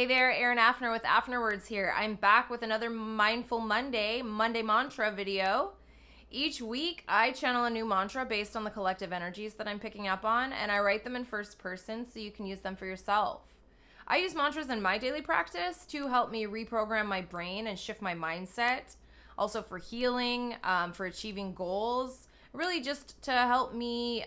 Hey there, Erin Afner with AfnerWords here. I'm back with another Mindful Monday mantra video. Each week, I channel a new mantra based on the collective energies that I'm picking up on, and I write them in first person so you can use them for yourself. I use mantras in my daily practice to help me reprogram my brain and shift my mindset, also for healing, for achieving goals, really just to help me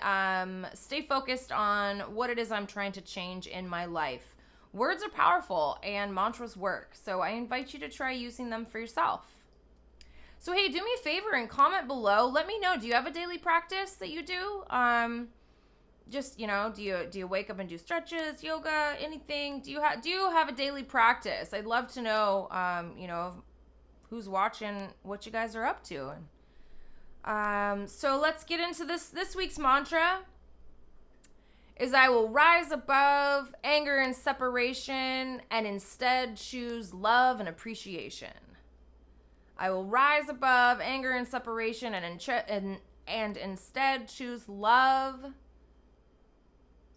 stay focused on what it is I'm trying to change in my life. Words are powerful and mantras work, so I invite you to try using them for yourself. So hey, do me a favor and comment below. Let me know, do you have a daily practice that you do? Do you wake up and do stretches, yoga, anything? Do you have a daily practice? I'd love to know, who's watching, what you guys are up to. So let's get into this week's mantra. Is I will rise above anger and separation and instead choose love and appreciation. I will rise above anger and separation and instead choose love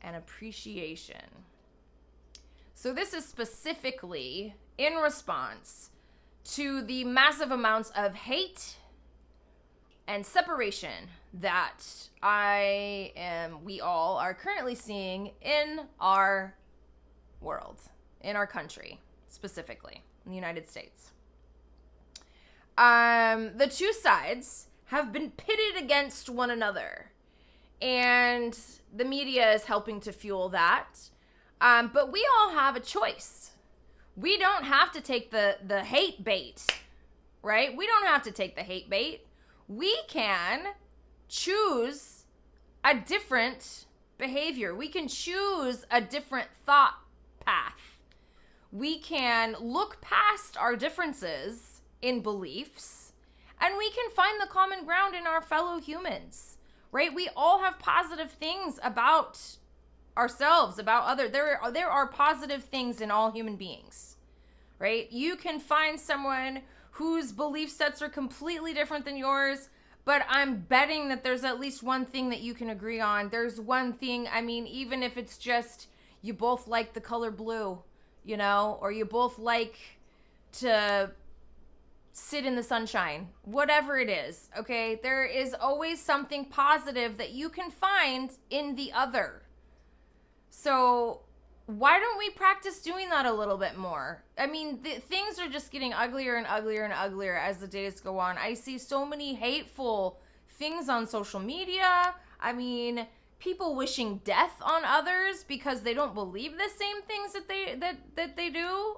and appreciation. So this is specifically in response to the massive amounts of hate and separation that we all are currently seeing in our world, in our country, specifically in the United States. The two sides have been pitted against one another, and the media is helping to fuel that. But we all have a choice. We don't have to take the hate bait, right? We don't have to take the hate bait. We can choose a different behavior. We can choose a different thought path. We can look past our differences in beliefs, and we can find the common ground in our fellow humans, right? We all have positive things about ourselves, about others. There are positive things in all human beings, right? You can find someone whose belief sets are completely different than yours, but I'm betting that there's at least one thing that you can agree on. There's one thing, even if it's just you both like the color blue, or you both like to sit in the sunshine, whatever it is, okay? There is always something positive that you can find in the other. So why don't we practice doing that a little bit more? Things are just getting uglier and uglier and uglier as the days go on. I see so many hateful things on social media. People wishing death on others because they don't believe the same things that they do.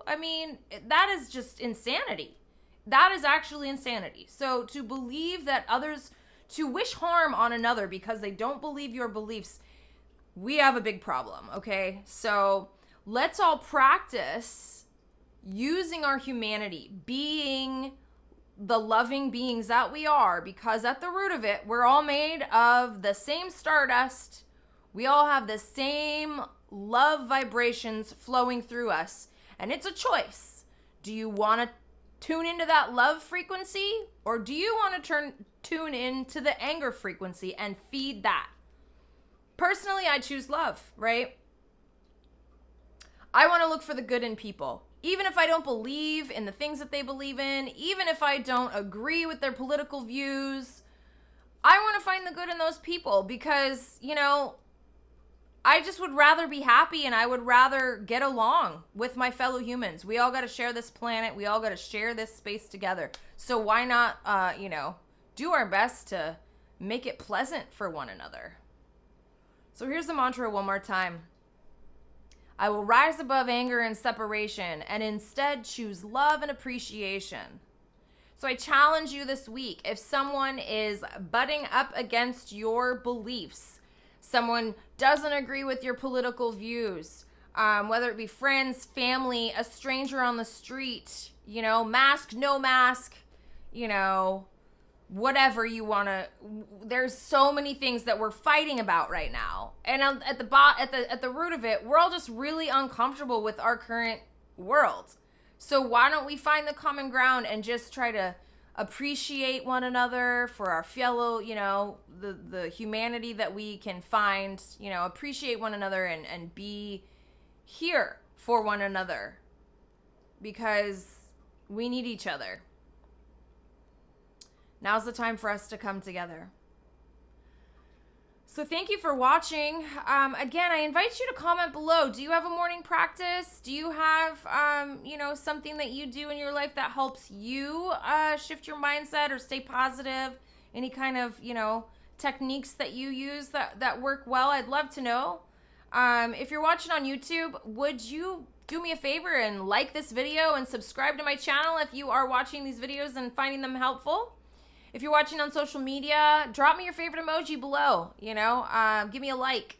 That is just insanity. That is actually insanity. So to believe that others, to wish harm on another because they don't believe your beliefs, we have a big problem, okay? So let's all practice using our humanity, being the loving beings that we are, because at the root of it, we're all made of the same stardust. We all have the same love vibrations flowing through us, and it's a choice. Do you want to tune into that love frequency, or do you want to tune into the anger frequency and feed that? Personally, I choose love, right? I want to look for the good in people. Even if I don't believe in the things that they believe in, even if I don't agree with their political views, I want to find the good in those people because, I just would rather be happy and I would rather get along with my fellow humans. We all got to share this planet. We all got to share this space together. So why not, do our best to make it pleasant for one another? So here's the mantra one more time. I will rise above anger and separation and instead choose love and appreciation. So I challenge you this week, if someone is butting up against your beliefs, someone doesn't agree with your political views, whether it be friends, family, a stranger on the street, mask, no mask, whatever you want to, there's so many things that we're fighting about right now. And at the root of it, we're all just really uncomfortable with our current world. So why don't we find the common ground and just try to appreciate one another for our fellow, the humanity that we can find, appreciate one another and be here for one another. because we need each other. Now's the time for us to come together. So thank you for watching. Again, I invite you to comment below. Do you have a morning practice? Do you have, something that you do in your life that helps you shift your mindset or stay positive? Any kind of, techniques that you use that work well? I'd love to know. If you're watching on YouTube, would you do me a favor and like this video and subscribe to my channel if you are watching these videos and finding them helpful? If you're watching on social media, drop me your favorite emoji below, give me a like.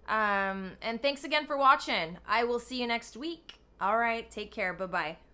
And thanks again for watching. I will see you next week. All right, take care. Bye-bye.